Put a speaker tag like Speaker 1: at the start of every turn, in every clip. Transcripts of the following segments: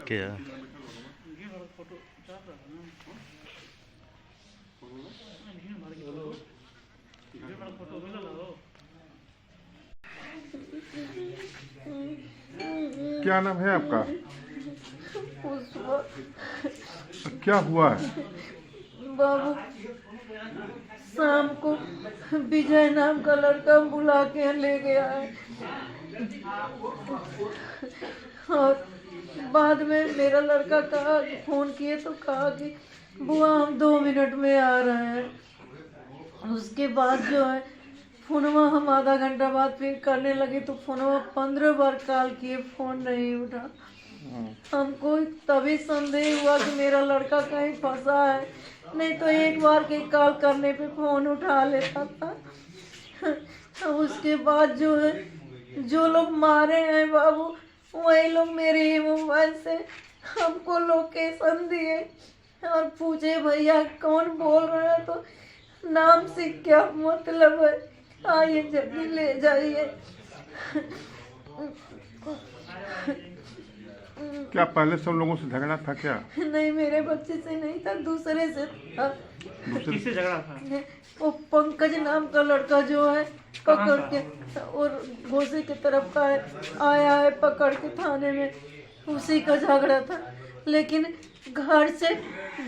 Speaker 1: क्या
Speaker 2: क्या नाम है आपका? क्या हुआ है?
Speaker 3: बाबू, शाम को विजय नाम का लड़का बुला के ले गया है और बाद में मेरा लड़का कहा, फोन किए तो कहा कि बुआ हम 2 मिनट में आ रहे हैं। उसके बाद जो है फोनवा हम आधा घंटा बाद फिर करने लगे तो फोनवा 15 बार कॉल किए, फोन नहीं उठा। हमको तभी संदेह हुआ कि मेरा लड़का कहीं फंसा है, नहीं तो एक बार के कॉल करने पे फोन उठा लेता था। उसके बाद जो है जो लोग मारे हैं बाबू, वही लोग मेरे ही मोबाइल से हमको लोकेशन दिए और पूछे भैया कौन बोल रहे हैं, तो नाम से क्या मतलब है, आइए जल्दी ले जाइए।
Speaker 2: क्या पहले सब लोगों से झगड़ा था क्या?
Speaker 3: नहीं, मेरे बच्चे से नहीं था, दूसरे से था।
Speaker 4: किससे झगड़ा था?
Speaker 3: वो पंकज नाम का लड़का जो है पकड़ के और घोसी की तरफ का है, आया है पकड़ के थाने में, उसी का झगड़ा था। लेकिन घर से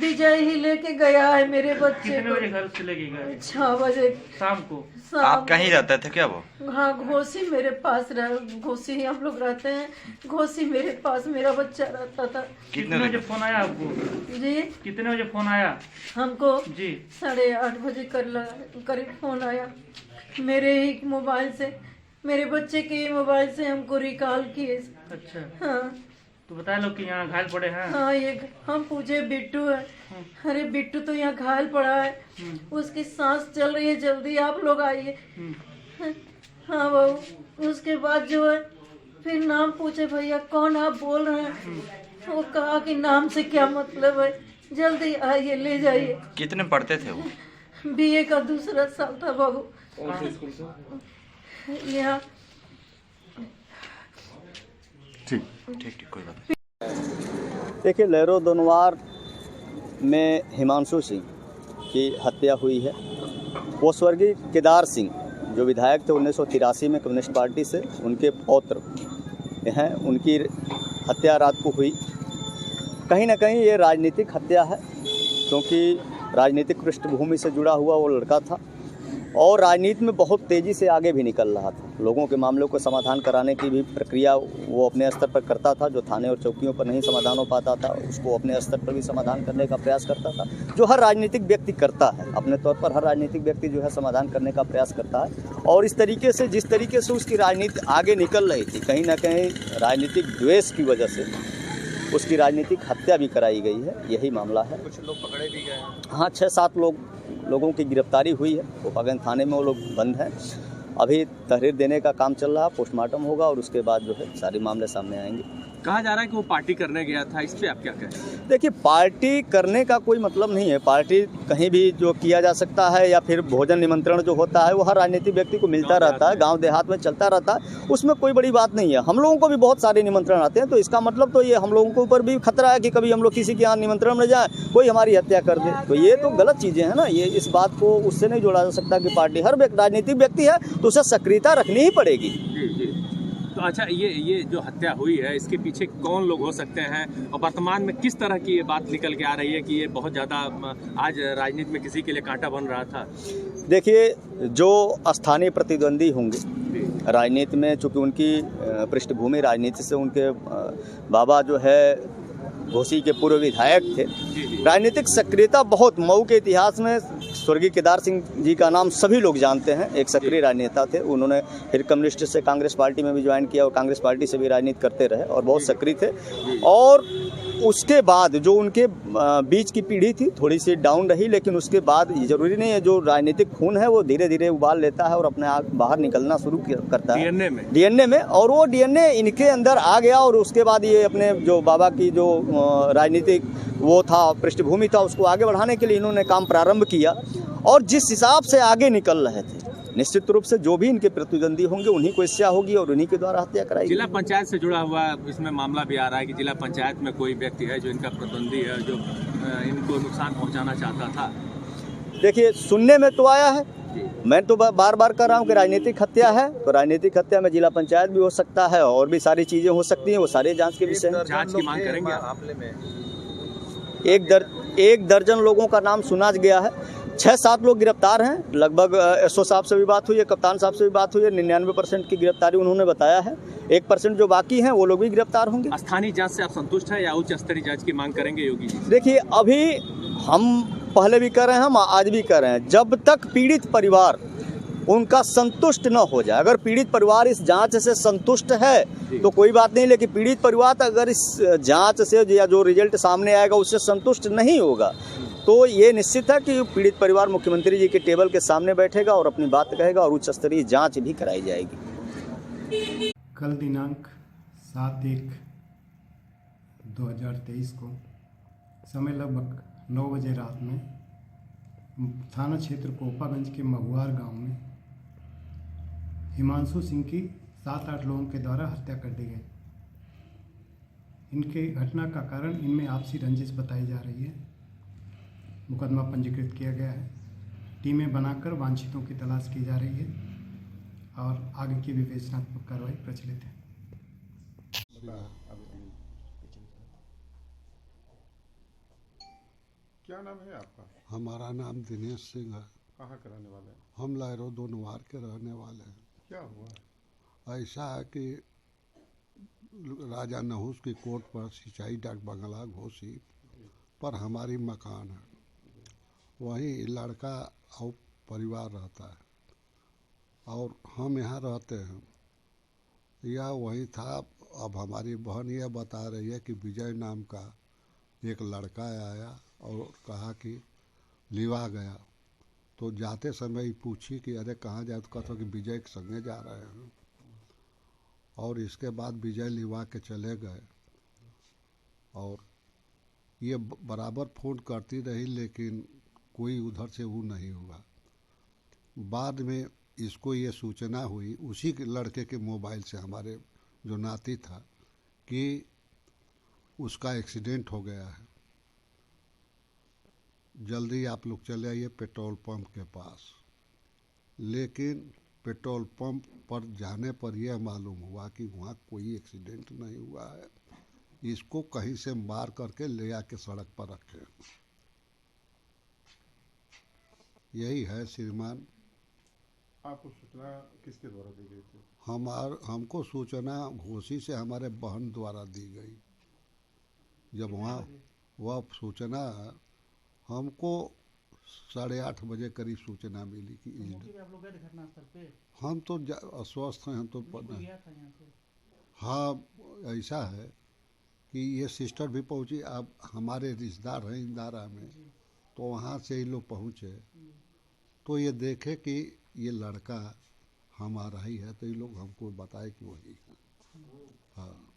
Speaker 3: विजय ही लेके गया है मेरे बच्चे
Speaker 4: कितने
Speaker 3: को।
Speaker 4: बजे घर से लेके गए?
Speaker 3: 6 बजे
Speaker 4: शाम को।
Speaker 1: आप कहीं रहते थे क्या वो?
Speaker 3: हाँ, घोसी मेरे पास घोसी ही हम लोग रहते हैं, घोसी मेरे पास मेरा बच्चा रहता था।
Speaker 4: कितने बजे फोन आया आपको?
Speaker 3: जी,
Speaker 4: कितने बजे फोन आया
Speaker 3: हमको
Speaker 4: जी?
Speaker 3: 8:30 बजे करीब फोन आया मेरे ही मोबाइल से, मेरे बच्चे के ही मोबाइल से हमको रिकॉल किए।
Speaker 4: अच्छा,
Speaker 3: हाँ
Speaker 4: तो बताए लोग कि यहाँ घायल पड़े हैं?
Speaker 3: हाँ, ये हम पूछे बिट्टू है, अरे बिट्टू तो यहाँ घायल पड़ा है, उसकी सांस चल रही है, जल्दी आप लोग आइए। हाँ बाबू, उसके बाद जो है फिर नाम पूछे, भैया कौन आप बोल रहे हैं, वो कहा कि नाम से क्या मतलब है, जल्दी आइए ले जाइए।
Speaker 1: कितने पढ़ते थे वो?
Speaker 3: BA का 2रा साल था बाबू। यहाँ
Speaker 2: ठीक।
Speaker 1: ठीक, कोई बात नहीं।
Speaker 5: देखिए, लहरो दोनवार में हिमांशु सिंह की हत्या हुई है। वो स्वर्गीय केदार सिंह जो विधायक थे 1983 में कम्युनिस्ट पार्टी से, उनके पौत्र हैं, उनकी हत्या रात को हुई। कहीं ना कहीं ये राजनीतिक हत्या है, क्योंकि राजनीतिक पृष्ठभूमि से जुड़ा हुआ वो लड़का था और राजनीति में बहुत तेज़ी से आगे भी निकल रहा था। लोगों के मामलों को समाधान कराने की भी प्रक्रिया वो अपने स्तर पर करता था, जो थाने और चौकियों पर नहीं समाधान हो पाता था उसको अपने स्तर पर भी समाधान करने का प्रयास करता था, जो हर राजनीतिक व्यक्ति करता है। अपने तौर पर हर राजनीतिक व्यक्ति जो है समाधान करने का प्रयास करता है और इस तरीके से जिस तरीके से उसकी राजनीति आगे निकल रही थी, कहीं ना कहीं राजनीतिक द्वेष की वजह से उसकी राजनीतिक हत्या भी कराई गई है, यही मामला है।
Speaker 6: कुछ लोग पकड़े भी गए?
Speaker 5: हाँ, 6-7 लोगों की गिरफ्तारी हुई है। गोपागंज थाने में वो लोग बंद हैं। अभी तहरीर देने का काम चल रहा है, पोस्टमार्टम होगा और उसके बाद जो है सारे मामले सामने आएंगे।
Speaker 6: कहा जा रहा है कि वो पार्टी करने गया था, इस पे आप क्या कहें?
Speaker 5: देखिए, पार्टी करने का कोई मतलब नहीं है। पार्टी कहीं भी जो किया जा सकता है, या फिर भोजन निमंत्रण जो होता है वो हर राजनीतिक व्यक्ति को मिलता रहता है, गांव देहात में चलता रहता है, उसमें कोई बड़ी बात नहीं है। हम लोगों को भी बहुत सारे निमंत्रण आते हैं, तो इसका मतलब तो ये हम लोगों के ऊपर भी खतरा है कि कभी हम लोग किसी के यहाँ निमंत्रण में जाए, कोई हमारी हत्या कर दे, तो ये तो गलत चीज़ें हैं ना। ये इस बात को उससे नहीं जोड़ा जा सकता कि पार्टी, हर राजनीतिक व्यक्ति है तो उसे सक्रियता रखनी ही पड़ेगी।
Speaker 6: जी। तो अच्छा, ये जो हत्या हुई है इसके पीछे कौन लोग हो सकते हैं और वर्तमान में किस तरह की ये बात निकल के आ रही है कि ये बहुत ज़्यादा आज राजनीति में किसी के लिए कांटा बन रहा था?
Speaker 5: देखिए, जो स्थानीय प्रतिद्वंदी होंगे राजनीति में, चूँकि उनकी पृष्ठभूमि राजनीति से, उनके बाबा जो है घोसी के पूर्व विधायक थे, राजनीतिक सक्रियता बहुत, मऊ के इतिहास में स्वर्गीय केदार सिंह जी का नाम सभी लोग जानते हैं, एक सक्रिय राजनेता थे। उन्होंने फिर कम्युनिस्ट से कांग्रेस पार्टी में भी ज्वाइन किया और कांग्रेस पार्टी से भी राजनीति करते रहे और बहुत सक्रिय थे। और उसके बाद जो उनके बीच की पीढ़ी थी थोड़ी सी डाउन रही, लेकिन उसके बाद ज़रूरी नहीं है, जो राजनीतिक खून है वो धीरे धीरे उबाल लेता है और अपने आप बाहर निकलना शुरू करता है डीएनए में, और वो डीएनए इनके अंदर आ गया और उसके बाद ये अपने जो बाबा की जो राजनीतिक वो था, पृष्ठभूमि था, उसको आगे बढ़ाने के लिए इन्होंने काम प्रारंभ किया। और जिस हिसाब से आगे निकल रहे थे निश्चित रूप से जो भी इनके प्रतिद्वंदी होंगे उन्हीं को इच्छा होगी और उन्हीं के द्वारा हत्या कराई
Speaker 6: जिला पंचायत से जुड़ा हुआ इसमें मामला भी आ रहा है कि जिला पंचायत में कोई व्यक्ति है जो इनका प्रतिद्वंदी है, जो इनको नुकसान पहुंचाना चाहता था।
Speaker 5: देखिए, सुनने में तो आया है, मैं तो बार बार कह रहा हूँ कि राजनीतिक हत्या है, तो राजनीतिक हत्या में जिला पंचायत भी हो सकता है और भी सारी चीजें हो सकती हैं, वो सारे जांच के विषय हैं।
Speaker 6: जांच की मांग करेंगे
Speaker 5: एक दर्जन लोगों का नाम सुना गया है, 6-7 लोग गिरफ्तार हैं। लगभग एसओ साहब से भी बात हुई है, कप्तान साहब से भी बात हुई है, 99% की गिरफ्तारी उन्होंने बताया है। 1% जो बाकी हैं वो लोग भी गिरफ्तार होंगे।
Speaker 6: स्थानीय जांच से आप संतुष्ट हैं या उच्च स्तरीय जांच की मांग करेंगे योगी जी?
Speaker 5: देखिए, अभी हम पहले भी कर रहे हैं, हम आज भी कर रहे हैं, जब तक पीड़ित परिवार उनका संतुष्ट न हो जाए, अगर पीड़ित परिवार इस जांच से संतुष्ट है तो कोई बात नहीं, लेकिन पीड़ित परिवार अगर इस जांच से या जो रिजल्ट सामने आएगा उससे संतुष्ट नहीं होगा तो ये निश्चित है कि पीड़ित परिवार मुख्यमंत्री जी के टेबल के सामने बैठेगा और अपनी बात कहेगा और उच्च स्तरीय जांच भी कराई जाएगी।
Speaker 7: कल दिनांक 7/1/2023 को समय लगभग 9 बजे रात में थाना क्षेत्र कोपागंज के महुआर गांव में हिमांशु सिंह की 7-8 लोगों के द्वारा हत्या कर दी गई। इनके घटना का कारण इनमें आपसी रंजिश बताई जा रही है। मुकदमा पंजीकृत किया गया है, टीमें बनाकर वांछितों की तलाश की जा रही है और आगे की विवेचनात्मक कार्रवाई प्रचलित है।
Speaker 2: क्या नाम है आपका?
Speaker 8: हमारा नाम दिनेश सिंह है।
Speaker 2: कहाँ के रहने वाले हैं?
Speaker 8: हम लहरों दोनवार के रहने वाले हैं।
Speaker 2: क्या हुआ?
Speaker 8: ऐसा है कि राजा नहुस की कोर्ट पर सिंचाई डाक बंगला घोसी पर हमारी मकान है, वहीं लड़का और परिवार रहता है और हम यहाँ रहते हैं। यह वही था। अब हमारी बहन यह बता रही है कि विजय नाम का एक लड़का आया और कहा कि लिवा गया, तो जाते समय ही पूछी कि अरे कहाँ जाए, तो कहता कि विजय के संगे जा रहे हैं। और इसके बाद विजय लिवा के चले गए और ये बराबर फ़ोन करती रही लेकिन कोई उधर से वो नहीं हुआ। बाद में इसको ये सूचना हुई उसी के लड़के के मोबाइल से, हमारे जो नाती था, कि उसका एक्सीडेंट हो गया है, जल्दी आप लोग चले आइए पेट्रोल पंप के पास। लेकिन पेट्रोल पंप पर जाने पर यह मालूम हुआ कि वहाँ कोई एक्सीडेंट नहीं हुआ है, इसको कहीं से मार करके ले आके सड़क पर रखे। यही है श्रीमान।
Speaker 2: आपको सूचना किसके द्वारा दी गई थी?
Speaker 8: हमको सूचना घोसी से हमारे बहन द्वारा दी गई। जब वहाँ वह सूचना हमको 8:30 बजे करीब सूचना मिली कि
Speaker 4: आप लोग गए थे घटनास्थल पे?
Speaker 8: हम तो अस्वस्थ हैं, हम तो
Speaker 4: गया था यहाँ से।
Speaker 8: हाँ, ऐसा है कि ये सिस्टर भी पहुंची। अब हमारे रिश्तेदार हैं इंदारा में, तो वहाँ से ही लोग पहुँचे तो ये देखे कि ये लड़का हमारा ही है, तो ये लोग हमको बताए कि वही है। हाँ।